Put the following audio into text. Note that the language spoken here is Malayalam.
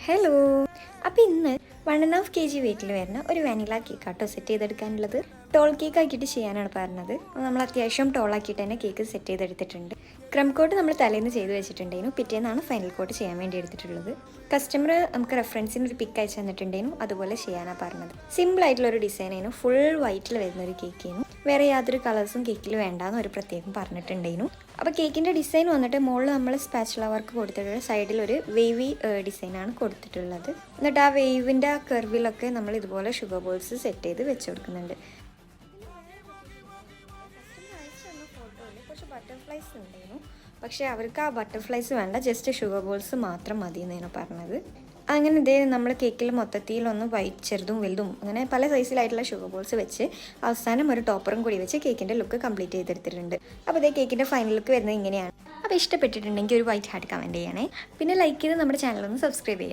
ഹലോ. അപ്പോൾ ഇന്ന് 1.5 kg വെയിറ്റിൽ വരുന്ന ഒരു വാനില കേക്ക് ആട്ടോ സെറ്റ് ചെയ്തെടുക്കാനുള്ളത്. ടോൾ കേക്ക് ആക്കിയിട്ട് ചെയ്യാനാണ് പറഞ്ഞത്. നമ്മൾ അത്യാവശ്യം ടോളാക്കിയിട്ട് തന്നെ കേക്ക് സെറ്റ് ചെയ്തെടുത്തിട്ടുണ്ട്. ക്രം കോട്ട് നമ്മൾ തലേന്ന് ചെയ്ത് വെച്ചിട്ടുണ്ടായിരുന്നു. പിറ്റേന്നാണ് ഫൈനൽ കോട്ട് ചെയ്യാൻ വേണ്ടി എടുത്തിട്ടുള്ളത്. കസ്റ്റമർ നമുക്ക് റെഫറൻസിന് ഒരു പിക്ക് അയച്ചു തന്നിട്ടുണ്ടായിരുന്നു. അതുപോലെ ചെയ്യാനാണ് പറഞ്ഞത്. സിമ്പിൾ ആയിട്ടുള്ളൊരു ഡിസൈനായിരുന്നു. ഫുൾ വൈറ്റിൽ വരുന്ന ഒരു കേക്കായിരുന്നു. വേറെ യാതൊരു കളേഴ്സും കേക്കിൽ വേണ്ടാന്ന് ഒരു പ്രത്യേകം പറഞ്ഞിട്ടുണ്ടായിരുന്നു. അപ്പോൾ കേക്കിൻ്റെ ഡിസൈൻ വന്നിട്ട് മുകളിൽ നമ്മൾ സ്പാച്ചുല വർക്ക് കൊടുത്തിട്ടുള്ള സൈഡിൽ ഒരു വേവി ഡിസൈനാണ് കൊടുത്തിട്ടുള്ളത്. എന്നിട്ട് ആ വേവിൻ്റെ ആ കർവിലൊക്കെ നമ്മൾ ഇതുപോലെ ഷുഗർ ബോൾസ് സെറ്റ് ചെയ്ത് വെച്ച് കൊടുക്കുന്നുണ്ട്. കുറച്ച് ബട്ടർഫ്ലൈസ് ഉണ്ടായിരുന്നു, പക്ഷേ അവർക്ക് ആ ബട്ടർഫ്ലൈസ് വേണ്ട, ജസ്റ്റ് ഷുഗർ ബോൾസ് മാത്രം മതി എന്നാണ് പറഞ്ഞത്. അങ്ങനെ ഇതേ നമ്മൾ കേക്കിൽ മൊത്തത്തിലൊന്ന് വൈറ്റ് ചെറുതും വലുതും അങ്ങനെ പല സൈസിലായിട്ടുള്ള ഷുഗർ ബോൾസ് വെച്ച് അവസാനം ഒരു ടോപ്പറും കൂടി വെച്ച് കേക്കിൻ്റെ ലുക്ക് കംപ്ലീറ്റ് ചെയ്തെടുത്തിട്ടുണ്ട്. അപ്പോൾ ഇതേ കേക്കിൻ്റെ ഫൈനൽ ലുക്ക് വരുന്നത് ഇങ്ങനെയാണ്. അപ്പോൾ ഇഷ്ടപ്പെട്ടിട്ടുണ്ടെങ്കിൽ ഒരു വൈറ്റ് ഹാർട്ട് കമൻറ്റ് ചെയ്യണേ. പിന്നെ ലൈക്ക് ചെയ്ത് നമ്മുടെ ചാനലൊന്ന് സബ്സ്ക്രൈബ് ചെയ്യാം.